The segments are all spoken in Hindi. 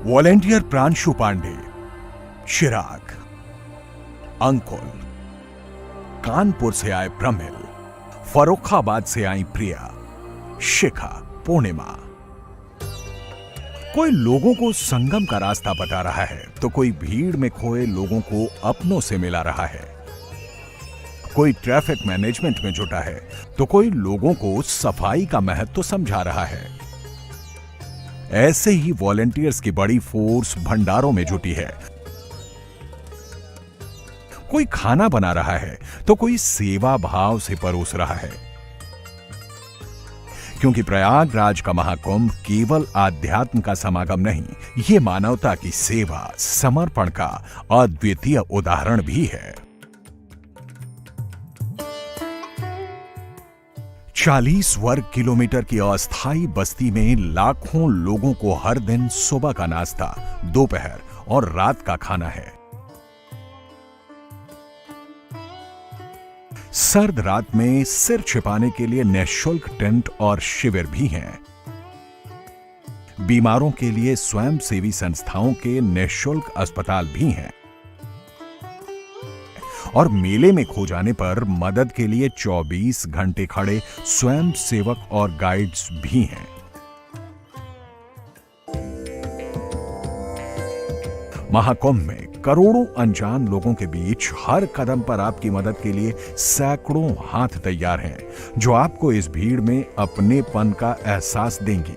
वॉलेंटियर प्रांशु पांडे, चिराग, अंकुल, कानपुर से आए प्रमिल, फर्रुखाबाद से आई प्रिया, शिखा, पूर्णिमा। कोई लोगों को संगम का रास्ता बता रहा है तो कोई भीड़ में खोए लोगों को अपनों से मिला रहा है। कोई ट्रैफिक मैनेजमेंट में जुटा है तो कोई लोगों को सफाई का महत्व समझा रहा है। ऐसे ही वॉलंटियर्स की बड़ी फोर्स भंडारों में जुटी है। कोई खाना बना रहा है तो कोई सेवा भाव से परोस रहा है, क्योंकि प्रयागराज का महाकुंभ केवल आध्यात्म का समागम नहीं, ये मानवता की सेवा, समर्पण का अद्वितीय उदाहरण भी है। 40 वर्ग किलोमीटर की अस्थायी बस्ती में लाखों लोगों को हर दिन सुबह का नाश्ता, दोपहर और रात का खाना है। सर्द रात में सिर छिपाने के लिए निःशुल्क टेंट और शिविर भी हैं। बीमारों के लिए स्वयंसेवी संस्थाओं के निःशुल्क अस्पताल भी हैं। और मेले में खो जाने पर मदद के लिए 24 घंटे खड़े स्वयंसेवक और गाइड्स भी हैं। महाकुंभ में करोड़ों अनजान लोगों के बीच हर कदम पर आपकी मदद के लिए सैकड़ों हाथ तैयार हैं, जो आपको इस भीड़ में अपनेपन का एहसास देंगी।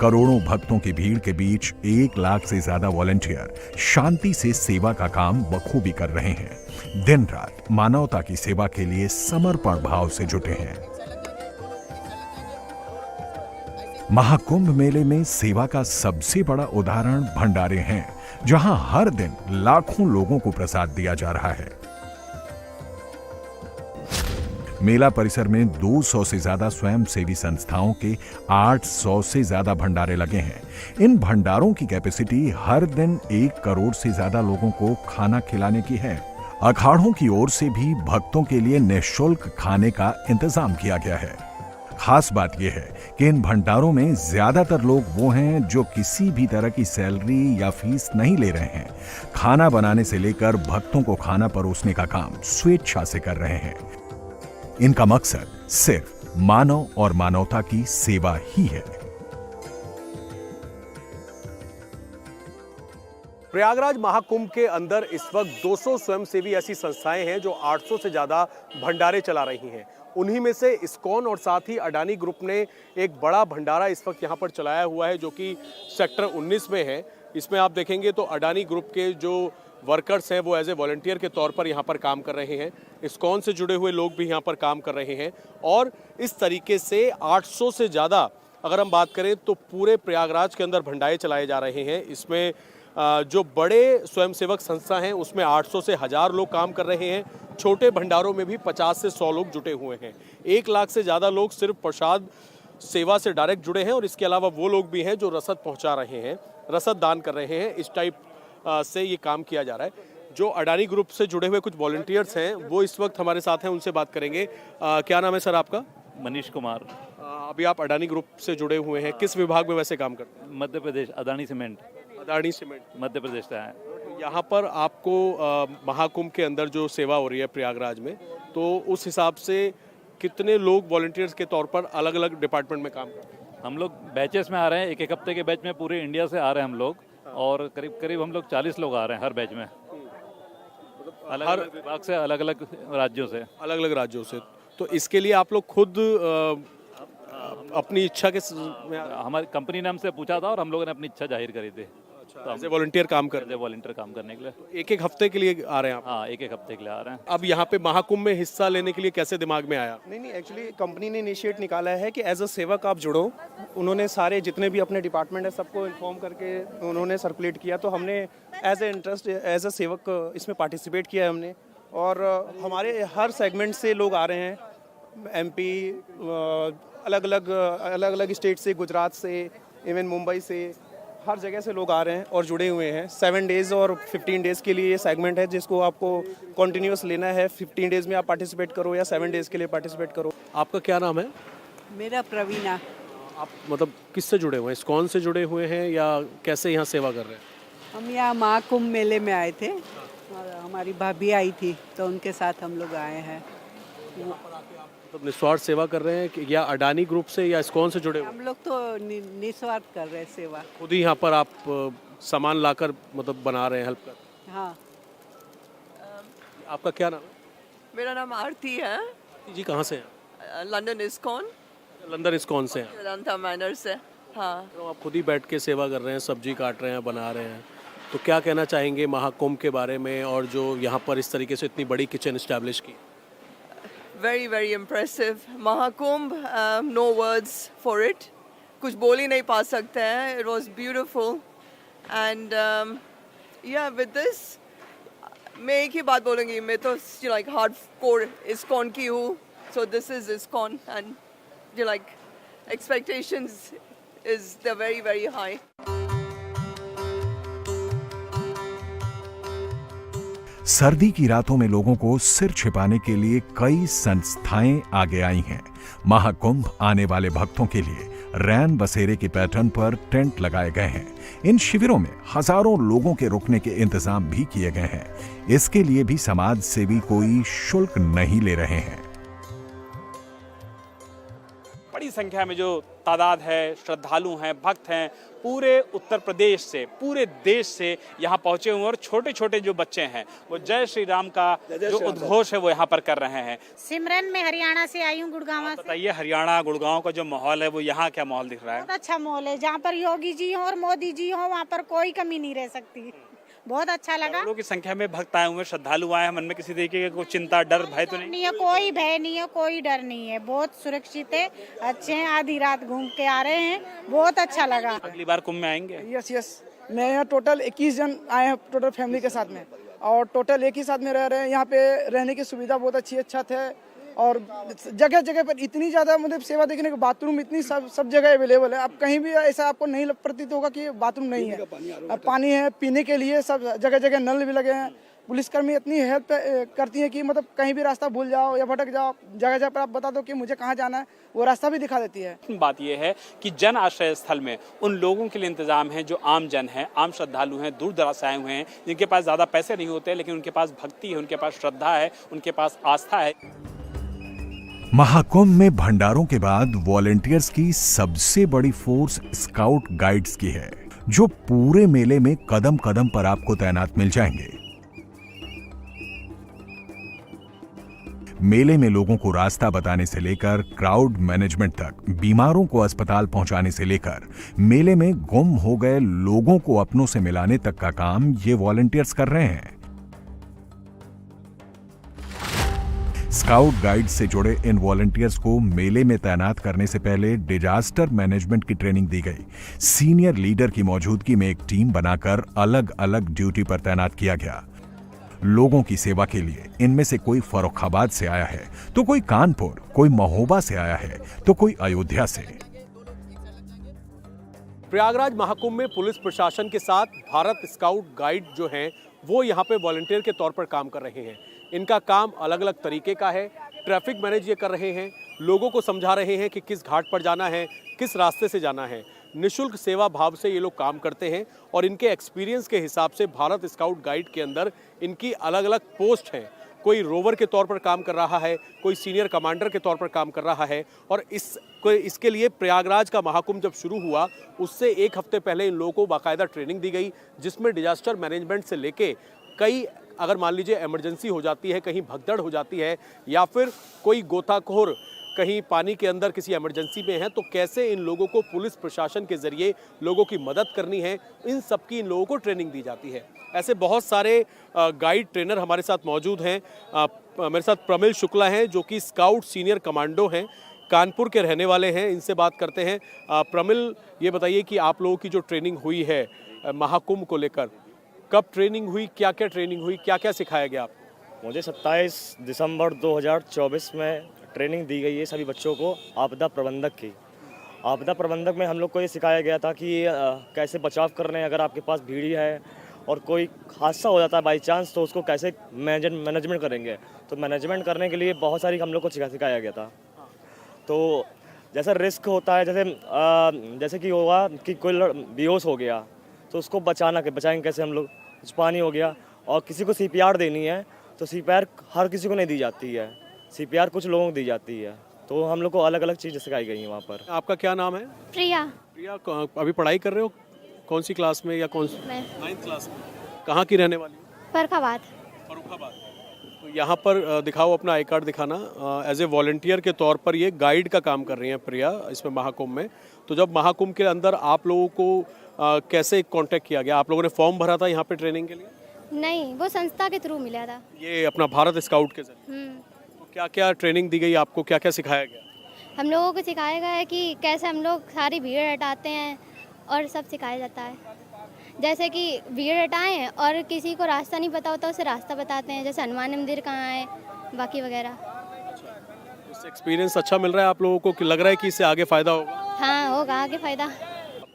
करोड़ों भक्तों की भीड़ के बीच 1 लाख से ज्यादा वॉलंटियर शांति से सेवा का काम बखूबी कर रहे हैं। दिन रात मानवता की सेवा के लिए समर्पण भाव से जुटे हैं। महाकुंभ मेले में सेवा का सबसे बड़ा उदाहरण भंडारे हैं, जहां हर दिन लाखों लोगों को प्रसाद दिया जा रहा है। मेला परिसर में 200 से ज्यादा स्वयंसेवी संस्थाओं के 800 से ज्यादा भंडारे लगे हैं। इन भंडारों की कैपेसिटी हर दिन 1 करोड़ से ज्यादा लोगों को खाना खिलाने की है। अखाड़ों की ओर से भी भक्तों के लिए निःशुल्क खाने का इंतजाम किया गया है। खास बात यह है कि इन भंडारों में ज्यादातर लोग वो हैं जो किसी भी तरह की सैलरी या फीस नहीं ले रहे हैं। खाना बनाने से लेकर भक्तों को खाना परोसने का काम स्वेच्छा से कर रहे हैं। इनका मकसद सिर्फ मानव और मानवता की सेवा ही है। प्रयागराज महाकुंभ के अंदर इस वक्त 200 स्वयंसेवी ऐसी संस्थाएं हैं जो 800 से ज्यादा भंडारे चला रही हैं। उन्हीं में से इस्कॉन और साथ ही अडानी ग्रुप ने एक बड़ा भंडारा इस वक्त यहाँ पर चलाया हुआ है, जो कि सेक्टर 19 में है। इसमें आप देखेंगे तो अडानी ग्रुप के जो वर्कर्स हैं वो एज ए वॉलंटियर के तौर पर यहाँ पर काम कर रहे हैं। इस्कॉन से जुड़े हुए लोग भी यहाँ पर काम कर रहे हैं। और इस तरीके से 800 से ज़्यादा अगर हम बात करें तो पूरे प्रयागराज के अंदर भंडारे चलाए जा रहे हैं। इसमें जो बड़े स्वयंसेवक संस्था हैं उसमें 800 से 1000 लोग काम कर रहे हैं। छोटे भंडारों में भी 50 से 100 लोग जुटे हुए हैं। 1 लाख से ज़्यादा लोग सिर्फ प्रसाद सेवा से डायरेक्ट जुड़े हैं। और इसके अलावा वो लोग भी हैं जो रसद पहुंचा रहे हैं, रसद दान कर रहे हैं। इस टाइप से ये काम किया जा रहा है। जो अडानी ग्रुप से जुड़े हुए कुछ वॉलंटियर्स हैं वो इस वक्त हमारे साथ हैं, उनसे बात करेंगे। क्या नाम है सर आपका? मनीष कुमार। अभी आप अडानी ग्रुप से जुड़े हुए हैं, किस विभाग में वैसे काम करते हैं? मध्य प्रदेश, अडानी सीमेंट। अडानी सीमेंट मध्य प्रदेश का है। यहाँ पर आपको महाकुंभ के अंदर जो सेवा हो रही है प्रयागराज में, तो उस हिसाब से कितने लोग वॉलंटियर्स के तौर पर अलग अलग डिपार्टमेंट में काम करते हैं? हम लोग बैचेस में आ रहे हैं, एक हफ्ते के बैच में पूरे इंडिया से आ रहे हैं हम लोग। और करीब करीब हम लोग 40 लोग आ रहे हैं हर बैच में, अलग अलग विभाग से, अलग अलग राज्यों से। अलग अलग राज्यों से। तो इसके लिए आप लोग खुद अपनी इच्छा के हमारी कंपनी ने हमसे पूछा था और हम लोगों ने अपनी इच्छा जाहिर करी थी। तो एज ए वॉलंटियर काम कर वॉलंटियर काम करने के लिए। एक हफ्ते के लिए आ रहे हैं आप? हाँ, एक हफ्ते के लिए आ रहे हैं। अब यहाँ पे महाकुंभ में हिस्सा लेने के लिए कैसे दिमाग में आया? नहीं, एक्चुअली कंपनी ने इनिशिएट निकाला है कि एज अ सेवक आप जुड़ो। उन्होंने सारे जितने भी अपने डिपार्टमेंट है सबको इन्फॉर्म करके उन्होंने सर्कुलेट किया, तो हमने as a interest, as a सेवक इसमें पार्टिसिपेट किया है हमने। और हमारे हर सेगमेंट से लोग आ रहे हैं, MP, अलग अलग स्टेट से, गुजरात से, इवन मुंबई से, हर जगह से लोग आ रहे हैं और जुड़े हुए हैं। 7 डेज़ और 15 डेज़ के लिए ये सेगमेंट है जिसको आपको कॉन्टिन्यूस लेना है। 15 डेज़ में आप पार्टिसिपेट करो या 7 डेज़ के लिए पार्टिसिपेट करो। आपका क्या नाम है? मेरा प्रवीणा। आप मतलब किससे जुड़े हुए हैं, इस्कॉन से जुड़े हुए हैं या कैसे यहाँ सेवा कर रहे हैं? हम यहाँ महाकुंभ मेले में आए थे और हमारी भाभी आई थी तो उनके साथ हम लोग आए हैं। मतलब निस्वार्थ सेवा कर रहे हैं या अडानी ग्रुप से या इस्कॉन से जुड़े हुए हैं? हम लोग तो निस्वार्थ कर रहे हैं सेवा। खुद ही यहाँ पर आप सामान लाकर मतलब बना रहे हैं, हेल्प कर। हाँ, आपका क्या नाम है? मेरा नाम आरती है, जी कहाँ से हैं? लंदन इस्कॉन, लंदन इस्कॉन से हैं। रंथा मैनर से। हाँ, तो आप खुद ही बैठ के सेवा कर रहे हैं, सब्जी काट रहे हैं, बना रहे हैं, तो क्या कहना चाहेंगे महाकुंभ के बारे में और जो यहाँ पर इस तरीके से इतनी बड़ी किचन इस्टेब्लिश की? Very very impressive Mahakumbh, no words for it, कुछ बोल ही नहीं पा सकते हैं। It was beautiful and yeah with this मैं एक ही बात बोलूँगी, मैं तो लाइक हार्ड कोर इस्कॉन की हूँ, so this is ISKCON and जो like expectations is the very very high. सर्दी की रातों में लोगों को सिर छिपाने के लिए कई संस्थाएं आगे आई हैं। महाकुंभ आने वाले भक्तों के लिए रैन बसेरे के पैटर्न पर टेंट लगाए गए हैं। इन शिविरों में हजारों लोगों के रुकने के इंतजाम भी किए गए हैं। इसके लिए भी समाज सेवी कोई शुल्क नहीं ले रहे हैं। बड़ी संख्या में जो तादाद है, श्रद्धालु हैं, भक्त हैं, पूरे उत्तर प्रदेश से, पूरे देश से यहाँ पहुंचे हुए हैं और छोटे छोटे जो बच्चे हैं वो जय श्री राम का जो उद्घोष है वो यहाँ पर कर रहे हैं। सिमरन में हरियाणा से आई हूँ, गुड़गांव से। बताइए हरियाणा गुड़गांव का जो माहौल है वो यहाँ क्या माहौल दिख रहा है? बहुत अच्छा माहौल है, जहाँ पर योगी जी हो और मोदी जी हो वहाँ पर कोई कमी नहीं रह सकती। बहुत अच्छा लगा। लोगों की संख्या में भक्त आए हुए, श्रद्धालु आए हैं, मन में किसी तरीके की कोई चिंता, डर, भय तो नहीं है? कोई भय नहीं है, कोई डर नहीं है, बहुत सुरक्षित है, अच्छे हैं। आधी रात घूम के आ रहे हैं, बहुत अच्छा लगा। अगली बार कुंभ में आएंगे? यस, मैं यहाँ टोटल 21 जन आए हैं टोटल फैमिली के साथ में, और टोटल एक ही साथ में रह रहे हैं। यहाँ पे रहने की सुविधा बहुत अच्छी है, छत है और जगह जगह पर इतनी ज़्यादा मतलब सेवा देखने के, बाथरूम इतनी सब जगह अवेलेबल है। आप कहीं भी ऐसा आपको नहीं प्रतीत होगा कि बाथरूम नहीं है। पानी है पीने के लिए, सब जगह जगह नल भी लगे हैं। पुलिसकर्मी इतनी हेल्प करती है कि मतलब कहीं भी रास्ता भूल जाओ या भटक जाओ, जगह जगह पर आप बता दो कि मुझे कहाँ जाना है, वो रास्ता भी दिखा देती है। बात यह है कि जन आश्रय स्थल में उन लोगों के लिए इंतजाम है जो आम जन हैं, आम श्रद्धालु हैं, दूर दराज से आए हुए हैं, जिनके पास ज़्यादा पैसे नहीं होते, लेकिन उनके पास भक्ति है, उनके पास श्रद्धा है, उनके पास आस्था है। महाकुंभ में भंडारों के बाद वॉलंटियर्स की सबसे बड़ी फोर्स स्काउट गाइड्स की है, जो पूरे मेले में कदम कदम पर आपको तैनात मिल जाएंगे। मेले में लोगों को रास्ता बताने से लेकर क्राउड मैनेजमेंट तक, बीमारों को अस्पताल पहुंचाने से लेकर मेले में गुम हो गए लोगों को अपनों से मिलाने तक का काम ये वॉलंटियर्स कर रहे हैं। स्काउट गाइड से जुड़े इन वॉलंटियर्स को मेले में तैनात करने से पहले डिजास्टर मैनेजमेंट की ट्रेनिंग दी गई। सीनियर लीडर की मौजूदगी में एक टीम बनाकर अलग अलग ड्यूटी पर तैनात किया गया। लोगों की सेवा के लिए इनमें से कोई फर्रुखाबाद से आया है, तो कोई कानपुर, कोई महोबा से आया है, तो कोई अयोध्या से। प्रयागराज महाकुंभ में पुलिस प्रशासन के साथ भारत स्काउट गाइड जो हैं वो यहाँ पे वॉलंटियर के तौर पर काम कर रहे हैं। इनका काम अलग अलग तरीके का है। ट्रैफिक मैनेज ये कर रहे हैं, लोगों को समझा रहे हैं कि किस घाट पर जाना है, किस रास्ते से जाना है। निःशुल्क सेवा भाव से ये लोग काम करते हैं और इनके एक्सपीरियंस के हिसाब से भारत स्काउट गाइड के अंदर इनकी अलग अलग पोस्ट हैं। कोई रोवर के तौर पर काम कर रहा है, कोई सीनियर कमांडर के तौर पर काम कर रहा है। और इसके लिए प्रयागराज का महाकुंभ जब शुरू हुआ उससे एक हफ्ते पहले इन लोगों को बाकायदा ट्रेनिंग दी गई, जिसमें डिजास्टर मैनेजमेंट से लेके कई, अगर मान लीजिए इमरजेंसी हो जाती है, कहीं भगदड़ हो जाती है या फिर कोई गोताखोर कहीं पानी के अंदर किसी इमरजेंसी में है, तो कैसे इन लोगों को पुलिस प्रशासन के जरिए लोगों की मदद करनी है, इन सब की इन लोगों को ट्रेनिंग दी जाती है। ऐसे बहुत सारे गाइड ट्रेनर हमारे साथ मौजूद हैं। मेरे साथ प्रमिल शुक्ला हैं जो कि स्काउट सीनियर कमांडो हैं, कानपुर के रहने वाले हैं। इनसे बात करते हैं। प्रमिल, ये बताइए कि आप लोगों की जो ट्रेनिंग हुई है महाकुंभ को लेकर, कब ट्रेनिंग हुई, क्या क्या ट्रेनिंग हुई, क्या क्या सिखाया गया आपको? मुझे 27 दिसंबर 2024 में ट्रेनिंग दी गई है सभी बच्चों को आपदा प्रबंधक की। आपदा प्रबंधक में हम लोग को ये सिखाया गया था कि कैसे बचाव कर रहे हैं, अगर आपके पास भीड़ी है और कोई हादसा हो जाता है बाई चांस, तो उसको कैसे मैनेजमेंट करेंगे। तो मैनेजमेंट करने के लिए बहुत सारी हम लोग को सिखाया गया था। तो जैसा रिस्क होता है, जैसे कि हुआ कि कोई बेहोश हो गया तो उसको बचाएंगे कैसे हम लोग। कुछ पानी हो गया और किसी को CPR देनी है तो CPR हर किसी को नहीं दी जाती है, CPR कुछ लोगों को दी जाती है। तो हम लोग को अलग अलग चीज़ें सिखाई गई हैं वहाँ पर। आपका क्या नाम है? प्रिया। प्रिया, अभी पढ़ाई कर रहे हो? कौन सी क्लास में या कौन सी? 9th क्लास में। कहाँ की रहने वाली हो? फरुखाबाद। फरुखाबाद। तो यहाँ पर दिखाओ अपना आई कार्ड दिखाना। एज ए वॉलंटियर के तौर पर ये गाइड का काम कर रही हैं प्रिया इसमें महाकुंभ में। तो जब महाकुंभ के अंदर आप लोगों को कैसे कांटेक्ट किया गया? आप लोगों ने फॉर्म भरा था यहाँ पे ट्रेनिंग के लिए? नहीं, वो संस्था के थ्रू मिला था। ये अपना भारत स्काउट के जरिए। तो क्या क्या ट्रेनिंग दी गई आपको, क्या क्या सिखाया गया? हम लोगों को सिखाया गया है कि कैसे हम लोग सारी भीड़ हटाते हैं और सब सिखाया जाता है। जैसे कि भीड़ हटाएं और किसी को रास्ता नहीं पता होता उसे रास्ता बताते हैं, जैसे हनुमान मंदिर कहाँ है, बाकी वगैरह। इससे एक्सपीरियंस अच्छा मिल रहा है आप लोगों को कि लग रहा है कि इससे आगे फ़ायदा होगा? हाँ, होगा आगे फ़ायदा।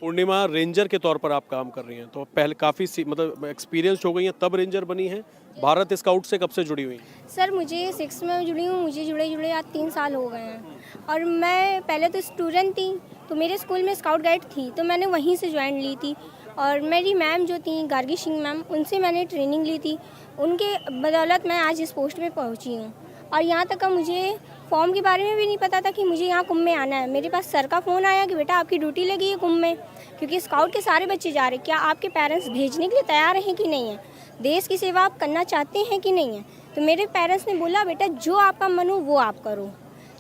पूर्णिमा रेंजर के तौर पर आप काम कर रही हैं, तो पहले काफ़ी मतलब एक्सपीरियंस हो गई हैं तब रेंजर बनी हैं। भारत स्काउट से कब से जुड़ी हुई हैं? सर मुझे 6 में जुड़ी हूँ, मुझे जुड़े आज 3 साल हो गए हैं। और मैं पहले तो स्टूडेंट थी, तो मेरे स्कूल में स्काउट गाइड थी, तो मैंने वहीं से ज्वाइन ली थी। और मेरी मैम जो थी गार्गी सिंह मैम, उनसे मैंने ट्रेनिंग ली थी। उनके बदौलत मैं आज इस पोस्ट पे पहुंची हूँ। और यहाँ तक का मुझे फॉर्म के बारे में भी नहीं पता था कि मुझे यहाँ कुंभ में आना है। मेरे पास सर का फ़ोन आया कि बेटा आपकी ड्यूटी लगी है कुंभ में, क्योंकि स्काउट के सारे बच्चे जा रहे हैं। क्या आपके पेरेंट्स भेजने के लिए तैयार हैं कि नहीं है? देश की सेवा आप करना चाहते हैं कि नहीं है? तो मेरे पेरेंट्स ने बोला बेटा जो आपका मन हो वो आप करो।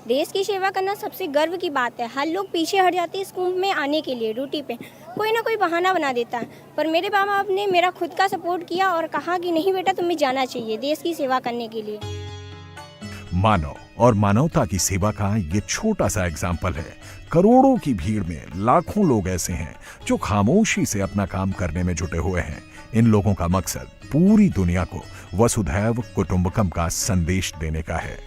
देश की सेवा करना सबसे गर्व की बात है। हर लोग पीछे हट जाते हैं इस कुंभ में आने के लिए, ड्यूटी पे कोई ना कोई बहाना बना देता है। पर मेरे माँ बाप ने मेरा खुद का सपोर्ट किया और कहा कि नहीं बेटा तुम्हें जाना चाहिए देश की सेवा करने के लिए। मानव और मानवता की सेवा का ये छोटा सा एग्जाम्पल है। करोड़ों की भीड़ में लाखों लोग ऐसे हैं जो खामोशी से अपना काम करने में जुटे हुए हैं। इन लोगों का मकसद पूरी दुनिया को वसुधैव कुटुंबकम का संदेश देने का है।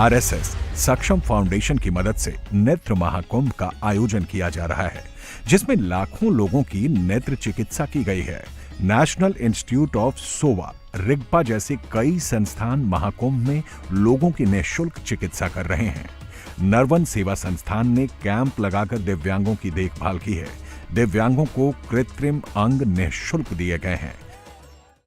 RSS सक्षम फाउंडेशन की मदद से नेत्र महाकुंभ का आयोजन किया जा रहा है, जिसमें लाखों लोगों की नेत्र चिकित्सा की गई है। नेशनल इंस्टीट्यूट ऑफ सोवा, रिग्पा जैसे कई संस्थान महाकुंभ में लोगों की निःशुल्क चिकित्सा कर रहे हैं। नरवन सेवा संस्थान ने कैंप लगाकर दिव्यांगों की देखभाल की है। दिव्यांगों को कृत्रिम अंग निःशुल्क दिए गए हैं।